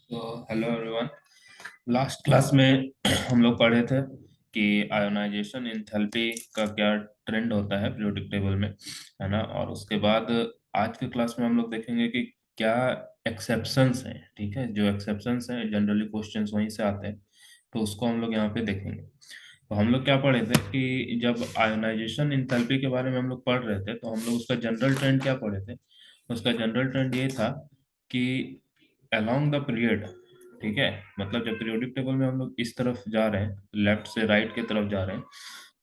तो hello everyone. Last class में हम लोग पढ़े थे कि आयोनाइजेशन एंथैल्पी का क्या ट्रेंड होता है पीरियोडिक टेबल में, है ना। और उसके बाद आज के क्लास में हम लोग देखेंगे कि क्या एक्सेप्शंस हैं। ठीक है, जो एक्सेप्शंस हैं जनरली क्वेश्चंस वहीं से आते हैं, तो उसको हम लोग यहाँ पे देखेंगे। तो हम लोग क्या पढ़े थे कि जब आयोनाइजेशन एंथैल्पी के बारे में हम लोग पढ़ रहे थे तो हम लोग उसका जनरल ट्रेंड क्या पढ़े थे। उसका जनरल ट्रेंड ये था कि अलोंग द पीरियड, ठीक है, मतलब जब पीरियोडिक टेबल में हम लोग इस तरफ जा रहे हैं, लेफ्ट से राइट की तरफ जा रहे हैं,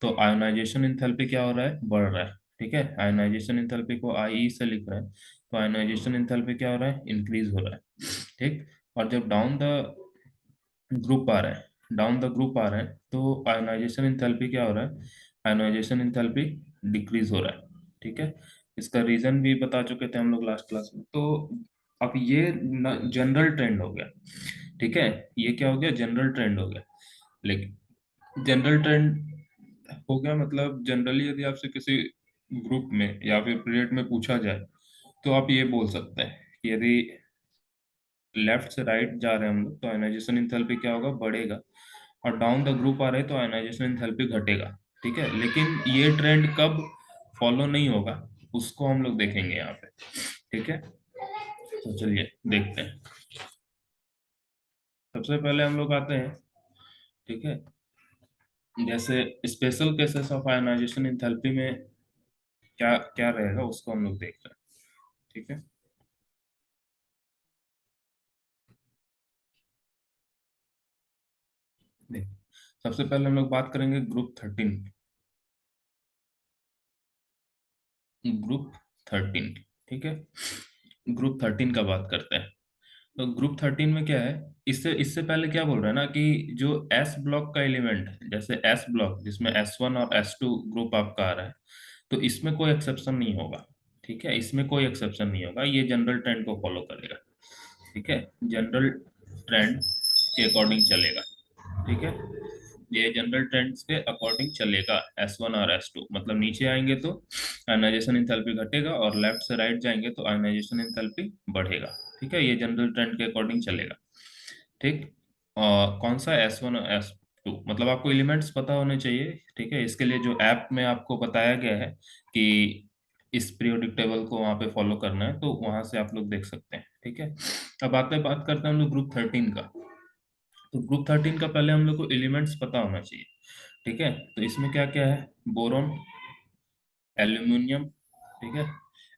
तो आयोनाइजेशन एंथैल्पी क्या हो रहा है, बढ़ रहा है। ठीक है, आयोनाइजेशन एंथैल्पी को आई से लिख रहे हैं, तो आयोनाइजेशन एंथैल्पी क्या हो रहा है, इंक्रीज हो रहा है। ठीक। और जब डाउन द ग्रुप आ रहा है, डाउन द ग्रुप आ रहा है, तो आयोनाइजेशन एंथैल्पी क्या हो रहा है, आयोनाइजेशन एंथैल्पी डिक्रीज हो रहा है। ठीक है, इसका रीजन भी बता चुके थे हम लोग लास्ट क्लास में। तो अब ये जनरल ट्रेंड हो गया। ठीक है, ये क्या हो गया, जनरल ट्रेंड हो गया। लेकिन जनरल ट्रेंड हो गया मतलब जनरली यदि आपसे किसी ग्रुप में या फिर पीरियड में पूछा जाए तो आप ये बोल सकते हैं कि यदि लेफ्ट से राइट जा रहे हैं हम लोग तो आयनाइजेशन एंथैल्पी क्या होगा, बढ़ेगा। और डाउन द ग्रुप आ रहे हैं तो आयनाइजेशन एंथैल्पी घटेगा। ठीक है, लेकिन ये ट्रेंड कब फॉलो नहीं होगा उसको हम लोग देखेंगे यहाँ पे। ठीक है, तो चलिए देखते हैं। सबसे पहले हम लोग आते हैं, ठीक है, जैसे special cases of ionisation enthalpy में क्या क्या रहेगा उसको हम लोग देख रहे हैं। ठीक है, देख, सबसे पहले हम लोग बात करेंगे ग्रुप 13। ग्रुप 13, ठीक है, ग्रुप 13 का बात करते हैं। तो ग्रुप 13 में क्या है, इससे इससे पहले क्या बोल रहा है ना कि जो एस ब्लॉक का एलिमेंट है, जैसे एस ब्लॉक जिसमें S1 और S2 ग्रुप आपका आ रहा है, तो इसमें कोई एक्सेप्शन नहीं होगा। ठीक है, इसमें कोई एक्सेप्शन नहीं होगा, ये जनरल ट्रेंड को फॉलो करेगा। ठीक है, जनरल ट्रेंड के अकॉर्डिंग चलेगा। ठीक है, ये जनरल ट्रेंड्स के अकॉर्डिंग चलेगा। S1 और S2 मतलब नीचे आएंगे तो आयनाइजेशन एंथैल्पी घटेगा और लेफ्ट से राइट जाएंगे तो आयनाइजेशन एंथैल्पी बढ़ेगा। ठीक है, ये जनरल ट्रेंड के अकॉर्डिंग चलेगा। ठीक। और कौन सा S1 और S2 मतलब आपको एलिमेंट्स पता होने चाहिए। ठीक है, इसके लिए जो ऐप में आपको बताया गया है कि इस पीरियोडिक टेबल को वहां पे फॉलो करना है, तो वहां से आप लोग देख सकते हैं। ठीक है, अब आते बात करते हैं हम लोग ग्रुप 13 का। तो ग्रुप 13 का पहले हम लोग को एलिमेंट्स पता होना चाहिए। ठीक है, तो इसमें क्या क्या है, बोरोन, एल्यूमिनियम, ठीक है,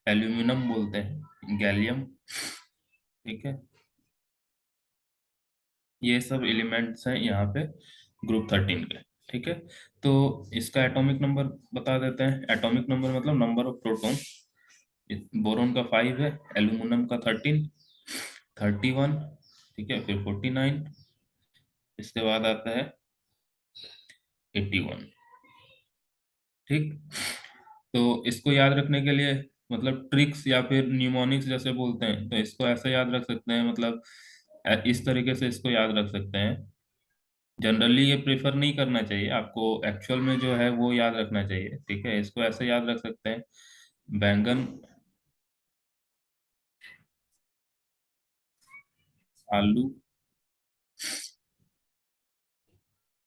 एल्यूमिनियम बोलते हैं, गैलियम, ठीक है, ये सब एलिमेंट्स हैं यहाँ पे ग्रुप 13 के। ठीक है, तो इसका एटॉमिक नंबर बता देते हैं। एटॉमिक नंबर मतलब नंबर ऑफ प्रोटॉन। बोरोन का 5 है, एल्यूमिनियम का 13, 31, ठीक है, फिर 49, इसके बाद आता है 81। ठीक। तो इसको याद रखने के लिए मतलब ट्रिक्स या फिर न्यूमोनिक्स जैसे बोलते हैं, तो इसको ऐसे याद रख सकते हैं, मतलब इस तरीके से इसको याद रख सकते हैं। जनरली ये प्रेफर नहीं करना चाहिए आपको, एक्चुअल में जो है वो याद रखना चाहिए। ठीक है, इसको ऐसे याद रख सकते हैं, बैंगन, आलू,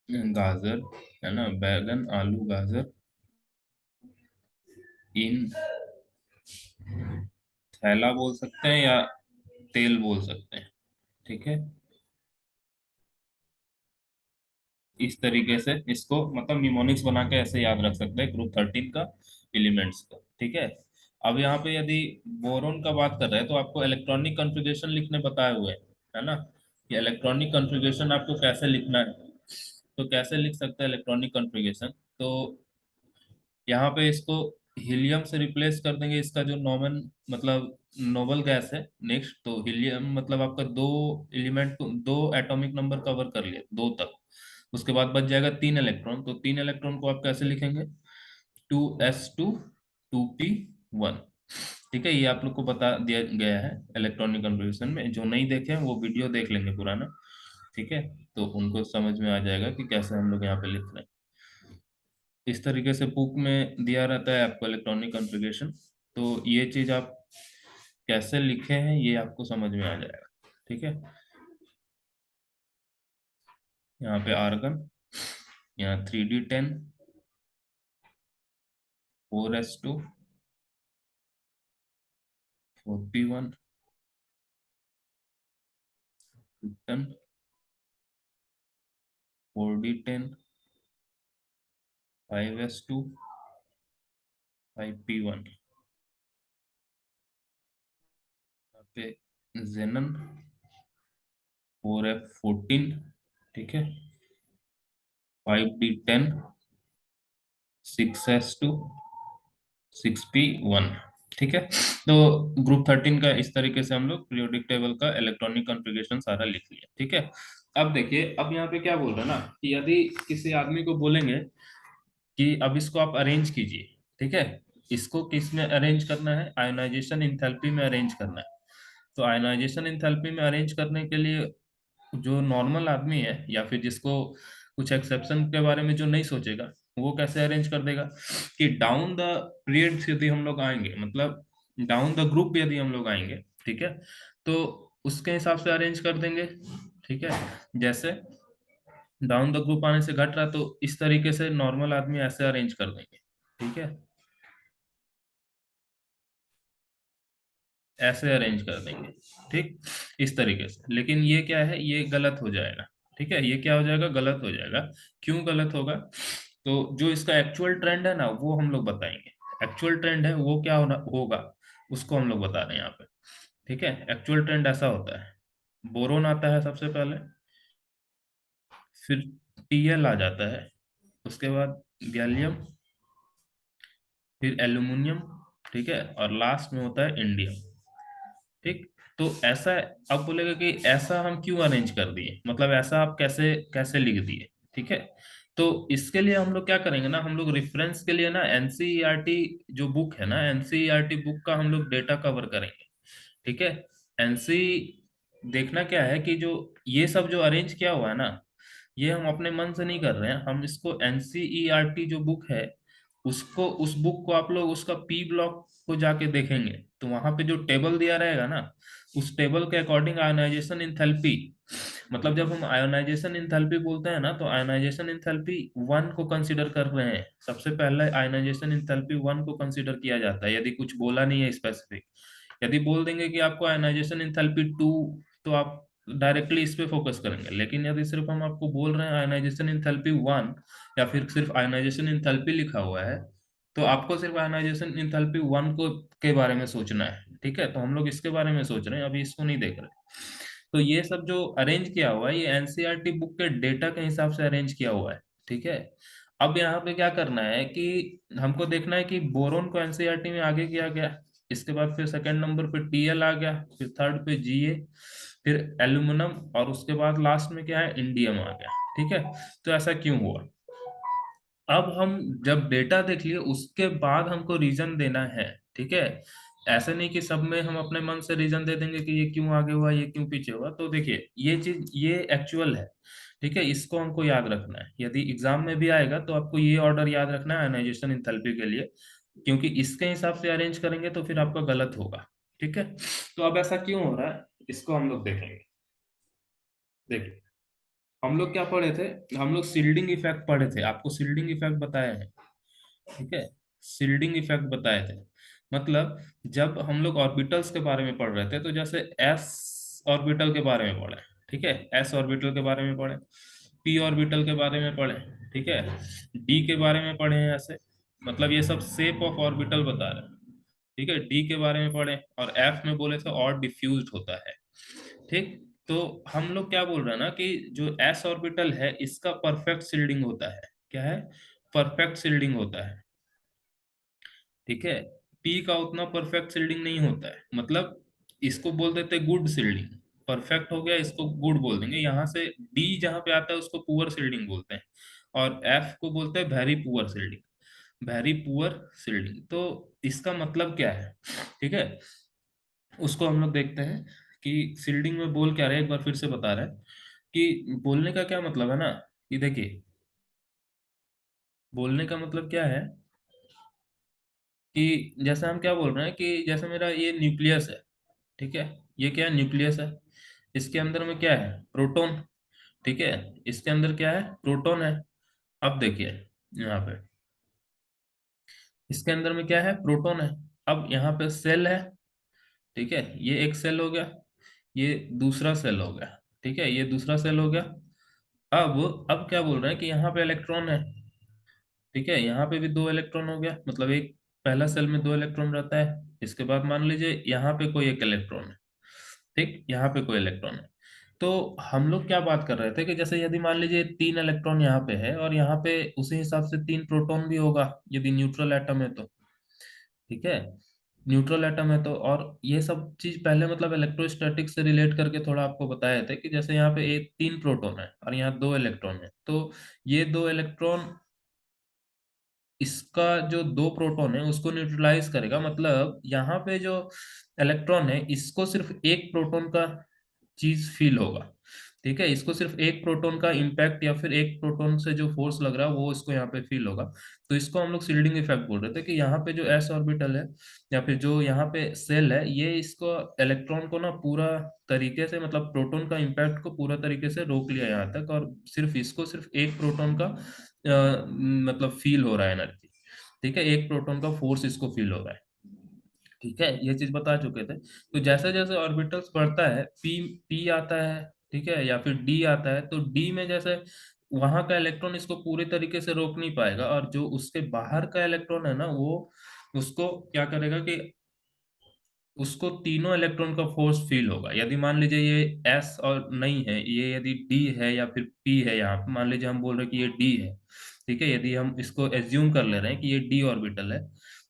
गाजर, है ना, बैंगन आलू गाजर इन, थैला बोल सकते हैं या तेल बोल सकते हैं। ठीक है, इस तरीके से इसको मतलब निमोनिक्स बना के ऐसे याद रख सकते हैं ग्रुप 13 का एलिमेंट्स का। ठीक है, अब यहाँ पे यदि बोरोन का बात कर रहे हैं तो आपको इलेक्ट्रॉनिक कॉन्फ़िगरेशन लिखने बताए हुए हैं, है ना, कि इलेक्ट्रॉनिक कॉन्फ़िगरेशन आपको कैसे लिखना है। तो कैसे लिख सकते हैं इलेक्ट्रॉनिक कॉन्फ़िगरेशन, तो यहाँ पे इसको हीलियम से रिप्लेस कर देंगे, इसका जो नॉर्मल मतलब नोबल गैस है। नेक्स्ट तो हीलियम मतलब आपका दो एलिमेंट को, दो एटॉमिक नंबर कवर कर लिए, दो तक। उसके बाद बच जाएगा 3 इलेक्ट्रॉन, तो 3 इलेक्ट्रॉन को आप कैसे लिखेंगे, 2s2 2p1। ठीक है, ये आप लोग को बता दिया गया है इलेक्ट्रॉनिक कन्वर्जन में, जो नहीं देखे हैं वो वीडियो देख लेंगे पुराना। ठीक है, तो उनको समझ में आ जाएगा कि कैसे हम लोग यहाँ पे लिख रहे हैं। इस तरीके से बुक में दिया रहता है आपको इलेक्ट्रॉनिक कॉन्फ़िगरेशन, तो ये चीज आप कैसे लिखे हैं ये आपको समझ में आ जाएगा। ठीक है, यहाँ पे आर्गन, यहाँ 3D10, 4s2, 4p1, krypton, 4d10, 5s2, 5p1, यहाँ पे जेनन, 4f14, ठीक है, 5d10, 6s2, 6p1, ठीक है। तो ग्रुप 13 का इस तरीके से हम लोग पीरियोडिक टेबल का इलेक्ट्रॉनिक कॉन्फ़िगरेशन सारा लिख लिया, ठीक है। अब देखिए, अब यहाँ पे क्या बोल रहे हैं ना कि यदि किसी आदमी को बोलेंगे कि अब इसको आप अरेंज कीजिए, ठीक है, इसको किस में अरेंज करना है, आयोनाइजेशन इंथैल्पी में अरेंज करना है। तो आयोनाइजेशन इंथैल्पी में अरेंज करने के लिए जो नॉर्मल आदमी है या फिर जिसको कुछ एक्सेप्शन के बारे में जो नहीं सोचेगा, वो कैसे अरेंज कर देगा कि डाउन द पीरियड्स यदि हम लोग आएंगे, मतलब डाउन द ग्रुप यदि हम लोग आएंगे, ठीक है, तो उसके हिसाब से अरेंज कर देंगे, ठीक है। जैसे डाउन द ग्रुप आने से घट रहा, तो इस तरीके से नॉर्मल आदमी ऐसे अरेंज कर देंगे, ठीक है, ऐसे अरेंज कर देंगे, ठीक, इस तरीके से। लेकिन ये क्या है, ये गलत हो जाएगा, ठीक है, ये क्या हो जाएगा, गलत हो जाएगा। क्यों गलत होगा? तो जो इसका एक्चुअल ट्रेंड है ना, वो हम लोग बताएंगे। एक्चुअल ट्रेंड है वो क्या होगा, उसको हम लोग बता रहे हैं यहाँ पे, ठीक है। एक्चुअल ट्रेंड ऐसा होता है, बोरोन आता है सबसे पहले, फिर Tl आ जाता है, उसके बाद गैलियम, फिर एल्यूमिनियम, ठीक है, और लास्ट में होता है इंडियम, ठीक। तो ऐसा, अब बोलेगा कि ऐसा हम क्यों अरेंज कर दिए, मतलब ऐसा आप कैसे कैसे लिख दिए, ठीक है। तो इसके लिए हम लोग क्या करेंगे ना, हम लोग रेफरेंस के लिए ना एनसीईआरटी जो बुक है ना, एनसीईआरटी बुक का हम लोग डेटा कवर करेंगे, ठीक है। एनसी देखना क्या है कि जो ये सब जो अरेंज किया हुआ है ना, ये हम अपने मन से नहीं कर रहे हैं, हम इसको एनसीईआरटी जो बुक है, उसको, उस बुक को आप लोग उसका पी ब्लॉक को जाके देखेंगे, तो वहां पे जो टेबल दिया रहेगा ना, उस टेबल के अकॉर्डिंग आयोनाइजेशन इंथैल्पी, मतलब जब हम आयोनाइजेशन इंथैल्पी बोलते हैं ना, तो आयोनाइजेशन इंथैल्पी 1 को कंसीडर कर रहे हैं, सबसे पहले आयोनाइजेशन इंथैल्पी 1 को कंसीडर किया जाता है, यदि कुछ बोला नहीं है स्पेसिफिक। यदि बोल देंगे कि आपको आयनाइजेशन एंथैल्पी 2, तो आप डायरेक्टली इस पे फोकस करेंगे। लेकिन यदि सिर्फ हम आपको बोल रहे हैं आयनाइजेशन एंथैल्पी 1, या फिर सिर्फ आयनाइजेशन एंथैल्पी लिखा हुआ है, तो आपको सिर्फ आयनाइजेशन एंथैल्पी 1 को के बारे में सोचना है, ठीक है। तो हम लोग इसके बारे में सोच रहे हैं, अभी इसको नहीं देख रहे। तो ये सब जो अरेंज किया हुआ है, ये एनसीईआरटी बुक के डेटा के हिसाब से अरेंज किया हुआ है, ठीक है। अब यहाँ पे क्या करना है कि हमको देखना है कि बोरोन को एनसीईआरटी में आगे किया गया, इसके बाद फिर सेकंड नंबर पे Tl आ गया, फिर थर्ड पे Ga, फिर एल्यूमिनियम, और उसके बाद लास्ट में क्या है, इंडियम आ गया, ठीक है। तो ऐसा क्यों हुआ? अब हम जब डेटा देख लिए, उसके बाद हमको रीजन देना है, ठीक है। ऐसे नहीं कि सब में हम अपने मन से रीजन दे देंगे कि ये क्यों आगे हुआ, ये क्यों पीछे हुआ। तो देखिए, ये चीज ये एक्चुअल है, ठीक है, इसको हमको याद रखना है। यदि एग्जाम में भी आएगा तो आपको ये ऑर्डर याद रखना है आयनाइजेशन इंथैल्पी के लिए, क्योंकि इसके हिसाब से अरेंज करेंगे तो फिर आपका गलत होगा, ठीक है। तो अब ऐसा क्यों हो रहा है, इसको हम लोग देखेंगे। देखिए, हम लोग क्या पढ़े थे, हम लोग सील्डिंग इफेक्ट पढ़े थे, आपको सील्डिंग इफेक्ट बताया है, ठीक है। सील्डिंग इफेक्ट बताए थे, मतलब जब हम लोग ऑर्बिटल्स के बारे में पढ़ रहे थे, तो जैसे एस ऑर्बिटल के बारे में पढ़े, ठीक है, एस ऑर्बिटल के बारे में पढ़े, पी ऑर्बिटल के बारे में पढ़े, ठीक है, डी के बारे में पढ़े हैं ऐसे, मतलब ये सब शेप ऑफ ऑर्बिटल बता रहे हैं, ठीक है। डी के बारे में पढ़े, और एफ में बोले थे और डिफ्यूज्ड होता है, ठीक। तो हम लोग क्या बोल रहे हैं ना कि जो एस ऑर्बिटल है, इसका परफेक्ट सील्डिंग होता है, क्या है, परफेक्ट सील्डिंग होता है, ठीक है। पी का उतना परफेक्ट सील्डिंग नहीं होता है, मतलब इसको बोल देते हैं गुड सील्डिंग, परफेक्ट हो गया, इसको गुड बोल देंगे। यहाँ से डी जहाँ पे आता है उसको पुअर सील्डिंग बोलते हैं, और एफ को बोलते हैं very poor shielding, very poor shielding. तो इसका मतलब क्या है, ठीक है, उसको हम लोग देखते हैं कि सील्डिंग में बोल क्या रहे हैं, एक बार फिर से बता रहे हैं कि बोलने का क्या मतलब है ना, कि देखिए, बोलने का मतलब क्या है कि जैसे हम क्या बोल रहे हैं कि जैसे मेरा ये न्यूक्लियस है, ठीक है, ये क्या है, न्यूक्लियस है, इसके अंदर में क्या है, प्रोटॉन, ठीक है, इसके अंदर क्या है, प्रोटॉन है। अब देखिए यहाँ पे, इसके अंदर में क्या है, प्रोटॉन है। अब यहाँ पे सेल है, ठीक है, ये एक सेल हो गया, ये दूसरा सेल हो गया, ठीक है, ये दूसरा सेल हो गया। अब क्या बोल रहे हैं कि यहाँ पे इलेक्ट्रॉन है, ठीक है, यहाँ पे भी दो इलेक्ट्रॉन हो गया, मतलब एक पहला सेल में दो इलेक्ट्रॉन रहता है। इसके बाद मान लीजिए यहाँ पे कोई एक इलेक्ट्रॉन है, ठीक, यहाँ पे कोई इलेक्ट्रॉन है। तो हम लोग क्या बात कर रहे थे कि जैसे यदि मान लीजिए तीन इलेक्ट्रॉन यहाँ पे है और यहाँ पे उसी हिसाब से तीन प्रोटॉन भी होगा, यदि न्यूट्रल एटम है तो, ठीक है, न्यूट्रल एटम है तो। और ये सब चीज पहले मतलब इलेक्ट्रोस्टैटिक से रिलेट करके थोड़ा आपको बताए थे कि जैसे यहाँ पे एक तीन प्रोटॉन है और यहाँ दो इलेक्ट्रॉन है, तो ये दो इलेक्ट्रॉन इसका जो दो प्रोटॉन है उसको न्यूट्रलाइज करेगा, मतलब यहाँ पे जो इलेक्ट्रॉन है इसको सिर्फ एक प्रोटॉन का चीज फील होगा, ठीक है, इसको सिर्फ एक प्रोटॉन का इम्पैक्ट या फिर एक प्रोटॉन से जो फोर्स लग रहा है वो इसको यहाँ पे फील होगा। तो इसको हम लोग शील्डिंग इफेक्ट बोल रहे थे कि यहाँ पे जो एस ऑर्बिटल है या फिर जो यहाँ पे सेल है, ये इसको इलेक्ट्रॉन को ना पूरा तरीके से, मतलब प्रोटॉन का इम्पैक्ट को पूरा तरीके से रोक लिया यहाँ तक, और सिर्फ इसको सिर्फ एक प्रोटॉन का मतलब फील हो रहा है एनर्जी, ठीक है, एक प्रोटॉन का फोर्स इसको फील हो रहा है, ठीक है, ये चीज बता चुके थे। तो जैसे जैसे ऑर्बिटल्स बढ़ता है, पी पी आता है, ठीक है, या फिर डी आता है, तो डी में जैसे वहां का इलेक्ट्रॉन इसको पूरे तरीके से रोक नहीं पाएगा, और जो उसके बाहर का इलेक्ट्रॉन है ना, वो उसको क्या करेगा कि उसको तीनों इलेक्ट्रॉन का फोर्स फील होगा। यदि मान लीजिए ये एस और नहीं है, ये यदि डी है या फिर पी है, यहाँ पे मान लीजिए हम बोल रहे हैं कि ये डी है, ठीक है, यदि हम इसको एज्यूम कर ले रहे हैं कि ये डी ऑर्बिटल है,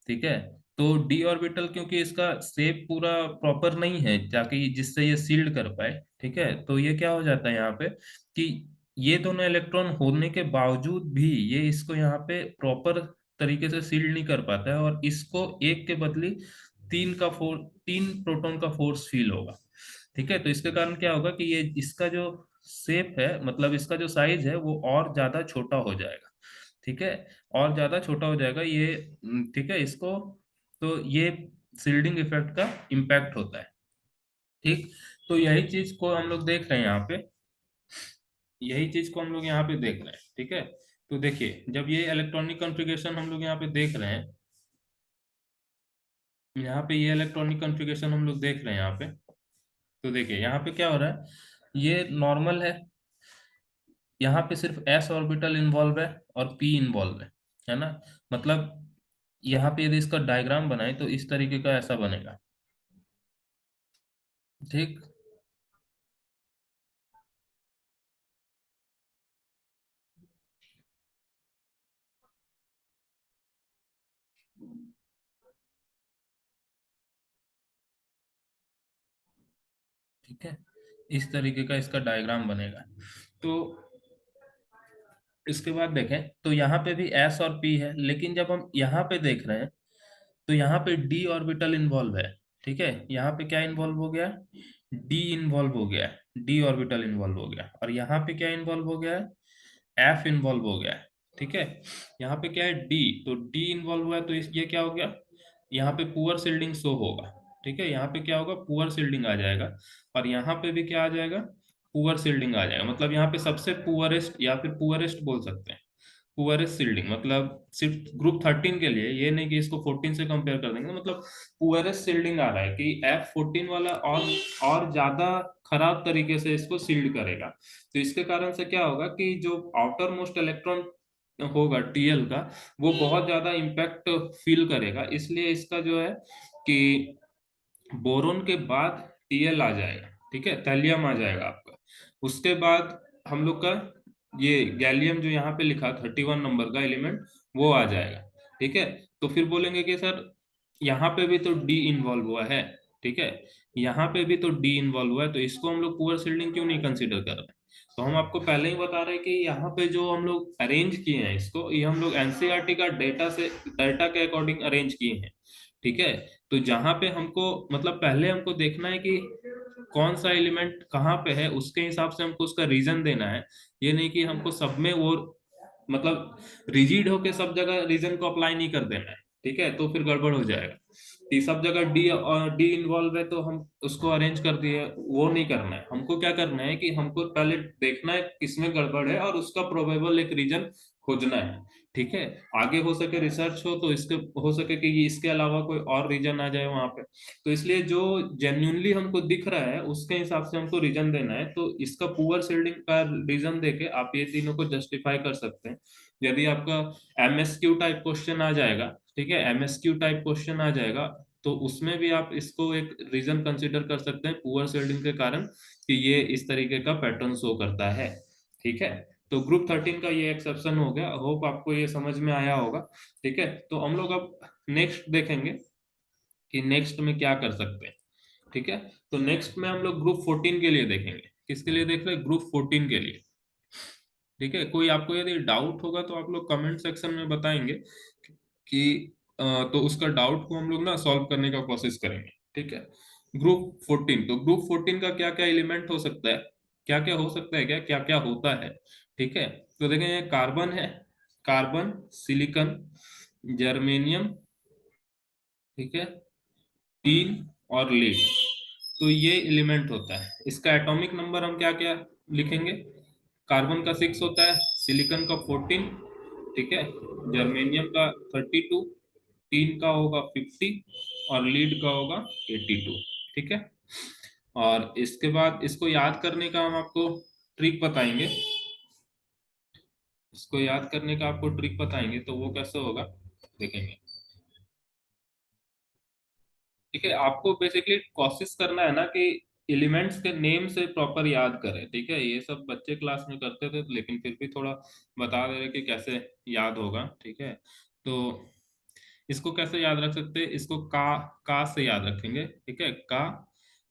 ठीक है, तो डी ऑर्बिटल क्योंकि इसका शेप पूरा प्रॉपर नहीं है ताकि जिससे ये सील्ड कर पाए, ठीक है, तो ये क्या हो जाता है यहाँ पे कि ये दोनों इलेक्ट्रॉन होने के बावजूद भी ये इसको यहाँ पे प्रॉपर तरीके से सील्ड नहीं कर पाता है, और इसको एक के बदले तीन प्रोटॉन का फोर्स फील होगा, ठीक है। तो इसके कारण क्या होगा कि ये इसका जो शेप है, मतलब इसका जो साइज है वो और ज्यादा छोटा हो जाएगा, ठीक है, और ज्यादा छोटा हो जाएगा ये, ठीक है, इसको, तो ये सील्डिंग इफेक्ट का इम्पैक्ट होता है, ठीक। तो यही चीज को हम लोग देख रहे हैं यहाँ पे, यही चीज को हम लोग यहाँ पे देख रहे हैं, ठीक है। तो देखिए जब ये इलेक्ट्रॉनिक कॉन्फ़िगरेशन हम लोग यहाँ पे देख रहे हैं, यहाँ पे ये इलेक्ट्रॉनिक कॉन्फ़िगरेशन हम लोग देख रहे हैं यहाँ पे, तो देखिए यहाँ पे क्या हो रहा है, ये नॉर्मल है, यहाँ पे सिर्फ एस ऑर्बिटल इन्वॉल्व है और पी इन्वॉल्व है ना, मतलब यहाँ पे यदि इसका डायग्राम बनाए तो इस तरीके का ऐसा बनेगा, ठीक, ठीक है, इस तरीके का इसका डायग्राम बनेगा। तो इसके बाद देखें तो यहाँ पे भी एस और पी है, लेकिन जब हम यहाँ पे देख रहे हैं तो यहाँ पे डी ऑर्बिटल इन्वॉल्व है, ठीक है, यहाँ पे क्या इन्वॉल्व हो गया, डी इन्वॉल्व हो गया है, डी ऑर्बिटल इन्वॉल्व हो गया, और यहाँ पे क्या इन्वॉल्व हो गया है, एफ इन्वॉल्व हो गया है, ठीक है। यहाँ पे क्या है, डी, तो डी इन्वॉल्व हुआ है, तो इस ये क्या हो गया, यहाँ पे पुअर सील्डिंग शो होगा, ठीक है, यहाँ पे क्या होगा, पुअर सील्डिंग आ जाएगा, और यहाँ पे भी क्या आ जाएगा, पुअर सील्डिंग आ जाएगा, मतलब यहाँ पे सबसे पुअरेस्ट या फिर पुअरेस्ट बोल सकते हैं, पुअरेस्ट सील्डिंग, मतलब सिर्फ ग्रुप 13 के लिए, ये नहीं कि इसको 14 से कंपेयर कर देंगे, मतलब पुअरेस्ट सील्डिंग आ रहा है कि F14 वाला और ज्यादा खराब तरीके से इसको सील्ड करेगा। तो इसके कारण से क्या होगा कि जो आउटर मोस्ट इलेक्ट्रॉन होगा टीएल का, वो बहुत ज्यादा इम्पैक्ट फील करेगा, इसलिए इसका जो है कि बोरोन के बाद टीएल आ जाएगा, ठीक है, थैलियम आ जाएगा आपका। उसके बाद हम लोग का ये गैलियम जो यहाँ पे लिखा 31 नंबर का एलिमेंट, वो आ जाएगा, ठीक है। तो फिर बोलेंगे कि सर यहाँ पे भी तो डी इन्वॉल्व हुआ है, ठीक है, यहाँ पे भी तो डी इन्वॉल्व हुआ है, तो इसको हम लोग पुअर सील्डिंग क्यों नहीं कंसीडर कर रहे हैं। तो हम आपको पहले ही बता रहे हैं कि यहाँ पे जो हम लोग अरेंज किए हैं इसको, ये हम लोग एनसीईआरटी का डेटा के अकॉर्डिंग अरेंज किए हैं, ठीक है। तो जहां पे हमको मतलब पहले हमको देखना है कि कौन सा एलिमेंट कहाँ पे है, उसके हिसाब से हमको उसका रीजन देना है, ये नहीं कि हमको सब में वो मतलब रिजिड होके सब जगह रीजन को अप्लाई नहीं कर देना है, ठीक है, तो फिर गड़बड़ हो जाएगा। सब जगह डी और डी इन्वॉल्व है तो हम उसको अरेंज कर दिए, वो नहीं करना है। हमको क्या करना है कि हमको पहले देखना है किसमें गड़बड़ है और उसका प्रोबेबल एक रीजन खोजना है। ठीक है, आगे हो सके रिसर्च हो तो इसके हो सके कि ये इसके अलावा कोई और रीजन आ जाए वहां पे। तो इसलिए जो जेन्यूनली हमको दिख रहा है उसके हिसाब से हमको रीजन देना है। तो इसका पुअर सील्डिंग का रीजन देके आप ये तीनों को जस्टिफाई कर सकते हैं। यदि आपका एमएसक्यू टाइप क्वेश्चन आ जाएगा, ठीक है, एमएसक्यू टाइप क्वेश्चन आ जाएगा, तो उसमें भी आप इसको एक रीजन कंसीडर कर सकते हैं पुअर शेल्डिंग के कारण कि ये इस तरीके का पैटर्न शो करता है। ठीक है, तो ग्रुप 13 का ये एक्सेप्शन हो गया। होप आपको ये समझ में आया होगा। ठीक है, तो हम लोग अब नेक्स्ट देखेंगे कि नेक्स्ट में क्या कर सकते हैं। ठीक है, तो नेक्स्ट में हम लोग ग्रुप 14 के लिए देखेंगे। किसके लिए देख रहे हैं? ग्रुप 14 के लिए। ठीक है, कोई आपको यदि डाउट होगा तो आप लोग कमेंट सेक्शन में बताएंगे कि तो उसका डाउट को हम लोग ना सॉल्व करने का कोशिश करेंगे। ठीक है, ग्रुप 14, तो ग्रुप 14 का क्या क्या एलिमेंट हो सकता है, क्या क्या हो सकता है, क्या क्या क्या होता है। ठीक है, तो देखें ये कार्बन है, कार्बन, सिलिकॉन, जर्मेनियम, ठीक है, टीन और लीड। तो ये एलिमेंट होता है। इसका एटॉमिक नंबर हम क्या क्या लिखेंगे? कार्बन का 6 होता है, सिलिकॉन का 14, ठीक है, जर्मेनियम का 32, टीन का होगा 50 और लीड का होगा 82। ठीक है, और इसके बाद इसको याद करने का हम आपको ट्रिक बताएंगे। इसको याद करने का आपको ट्रिक बताएंगे, तो वो कैसे होगा देखेंगे। ठीक है, आपको बेसिकली कोशिश करना है ना कि एलिमेंट्स के नेम से प्रॉपर याद करें। ठीक है, ये सब बच्चे क्लास में करते थे लेकिन फिर भी थोड़ा बता दे रहे कि कैसे याद होगा। ठीक है, तो इसको कैसे याद रख सकते हैं? इसको का से याद रखेंगे। ठीक है, का,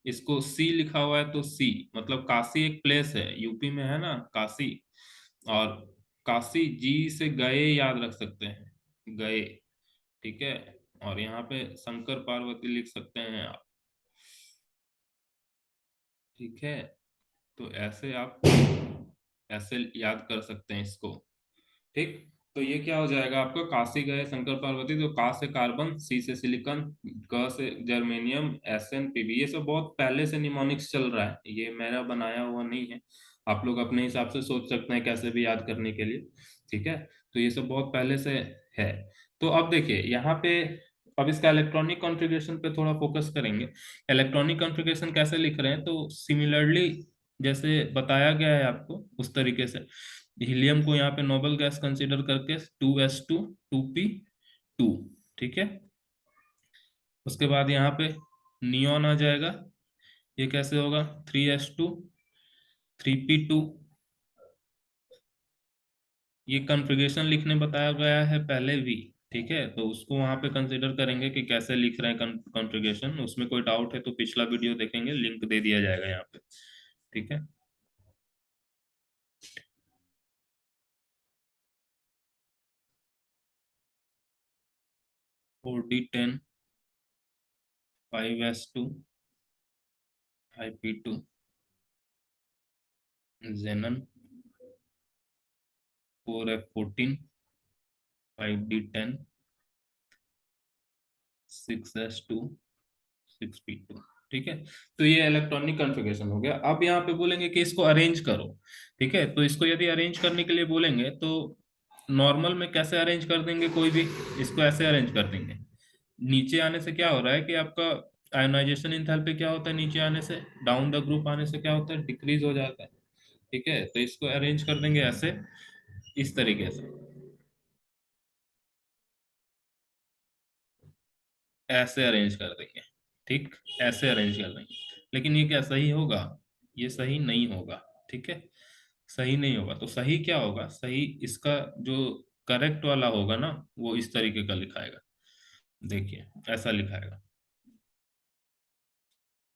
इसको सी लिखा हुआ है तो सी मतलब काशी एक प्लेस है, यूपी में है ना काशी। और काशी, जी से गए याद रख सकते हैं, गए। ठीक है, और यहाँ पे शंकर पार्वती लिख सकते हैं आप। ठीक है, तो ऐसे आप ऐसे याद कर सकते हैं इसको। ठीक, तो ये क्या हो जाएगा आपका? काशी गए शंकर पार्वती, तो का से कार्बन, सी से सिलिकॉन, ग से जर्मेनियम, एस एन पीबी। ये सब बहुत पहले से निमोनिक्स चल रहा है, ये मेरा बनाया हुआ नहीं है। आप लोग अपने हिसाब से सोच सकते हैं कैसे भी याद करने के लिए। ठीक है, तो ये सब बहुत पहले से है। तो अब देखिए यहाँ पे, अब इसका इलेक्ट्रॉनिक कॉन्फ़िगरेशन पे थोड़ा फोकस करेंगे। इलेक्ट्रॉनिक कॉन्फ़िगरेशन कैसे लिख रहे हैं? तो सिमिलरली जैसे बताया गया है आपको उस तरीके से हीलियम को यहाँ पे नोबल गैस कंसीडर करके 2s2 2p2। ठीक है, उसके बाद यहाँ पे नियॉन आ जाएगा। ये कैसे होगा? 3s2 3p2। ये कॉन्फ़िगरेशन लिखने बताया गया है पहले भी। ठीक है, तो उसको वहां पे कंसीडर करेंगे कि कैसे लिख रहे हैं कॉन्फ़िगरेशन। उसमें कोई डाउट है तो पिछला वीडियो देखेंगे, लिंक दे दिया जाएगा यहाँ पे। ठीक है, 4d10 5s2 5p2 जेनन 4f14 5d10 6s2 6p2। ठीक है, तो ये इलेक्ट्रॉनिक कॉन्फ़िगरेशन हो गया। अब यहाँ पे बोलेंगे कि इसको अरेंज करो। ठीक है, तो इसको यदि अरेंज करने के लिए बोलेंगे तो नॉर्मल में कैसे अरेंज कर देंगे? कोई भी इसको ऐसे अरेंज कर देंगे। नीचे आने से क्या हो रहा है कि आपका आयोनाइजेशन एंथैल्पी क्या होता है? नीचे आने से, डाउन द ग्रुप आने से क्या होता है? डिक्रीज हो जाता है। ठीक है, तो इसको अरेंज कर देंगे ऐसे, इस तरीके से, ऐसे अरेंज कर देंगे। ठीक, ऐसे अरेंज कर देंगे। लेकिन ये क्या सही होगा? ये सही नहीं होगा। ठीक है, सही नहीं होगा। तो सही क्या होगा? सही इसका जो करेक्ट वाला होगा ना, वो इस तरीके का लिखाएगा। देखिए, ऐसा लिखाएगा।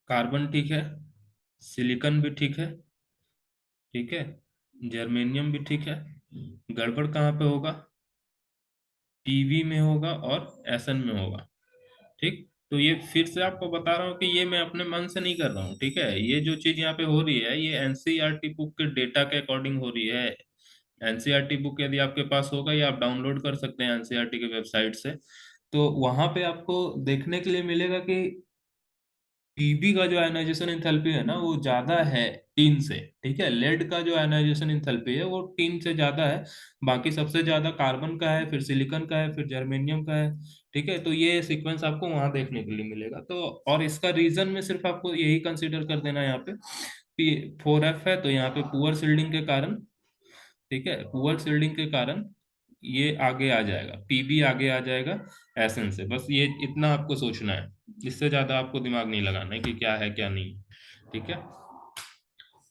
कार्बन ठीक है, सिलिकॉन भी ठीक है, ठीक है, जर्मेनियम भी ठीक है। गड़बड़ कहाँ पे होगा? पीवी में होगा और एसएन में होगा। ठीक, तो ये फिर से आपको बता रहा हूँ कि ये मैं अपने मन से नहीं कर रहा हूँ। ठीक है, ये जो चीज यहाँ पे हो रही है ये एनसीईआरटी बुक के डेटा के अकॉर्डिंग हो रही है। एनसीईआरटी बुक यदि आपके पास होगा या आप डाउनलोड कर सकते हैं एनसीईआरटी के वेबसाइट से। तो वहां पे आपको देखने के लिए मिलेगा कि पीबी का जो आयनाइजेशन एंथैल्पी है ना वो ज्यादा है टीन से। ठीक है, लेड का जो आयनाइजेशन एंथैल्पी है वो टीन से ज्यादा है। बाकी सबसे ज्यादा कार्बन का है, फिर सिलिकॉन का है, फिर जर्मेनियम का है। ठीक है, तो ये सीक्वेंस आपको वहां देखने के लिए मिलेगा। तो और इसका रीजन में सिर्फ आपको यही कंसीडर कर देना है यहाँ पे। P4F है तो यहाँ पे पुअर शिल्डिंग के कारण, ठीक है, पुअर शिल्डिंग के कारण ये आगे आ जाएगा, पीबी आगे आ जाएगा एसएन से। बस ये इतना आपको सोचना है, इससे ज्यादा आपको दिमाग नहीं लगाना है कि क्या है क्या नहीं। ठीक है,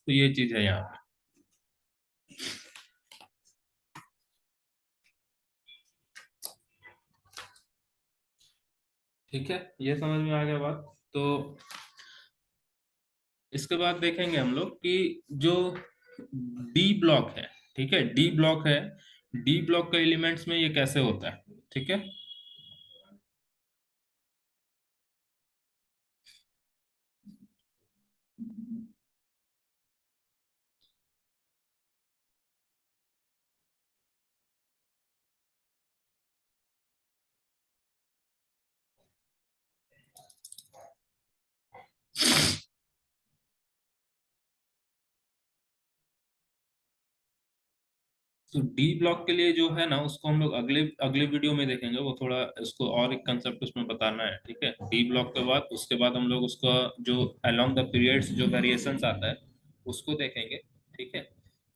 तो ये चीज है यहाँ पे। ठीक है, ये समझ में आ गया बात। तो इसके बाद देखेंगे हम लोग कि जो डी ब्लॉक है, ठीक है, डी ब्लॉक है, डी ब्लॉक के एलिमेंट्स में ये कैसे होता है। ठीक है, तो डी ब्लॉक के लिए जो है ना उसको हम लोग अगले अगले वीडियो में देखेंगे। वो थोड़ा इसको और एक कंसेप्ट उसमें बताना है। ठीक है, डी ब्लॉक के बाद उसके बाद हम लोग उसका जो अलोंग द पीरियड्स जो वेरिएशंस आता है उसको देखेंगे। ठीक है,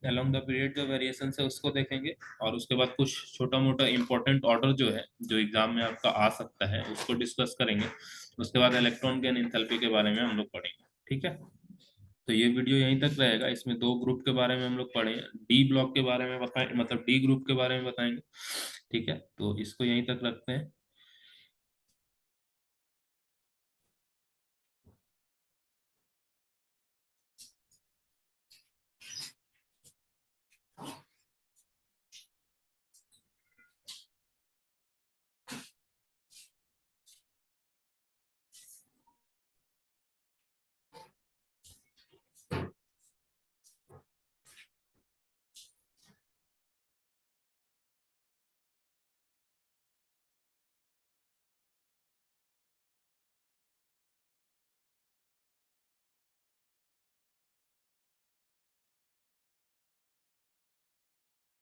अलोंग द पीरियड जो वेरिएशन है उसको देखेंगे। और उसके बाद कुछ छोटा मोटा इंपॉर्टेंट ऑर्डर जो है जो एग्जाम में आपका आ सकता है उसको डिस्कस करेंगे। उसके बाद इलेक्ट्रॉन गेन एंथैल्पी के बारे में हम लोग पढ़ेंगे। ठीक है, तो ये वीडियो यहीं तक रहेगा। इसमें दो ग्रुप के बारे में हम लोग पढ़े, डी ब्लॉक के बारे में बताएं, मतलब डी ग्रुप के बारे में बताएंगे। ठीक है, तो इसको यहीं तक रखते हैं।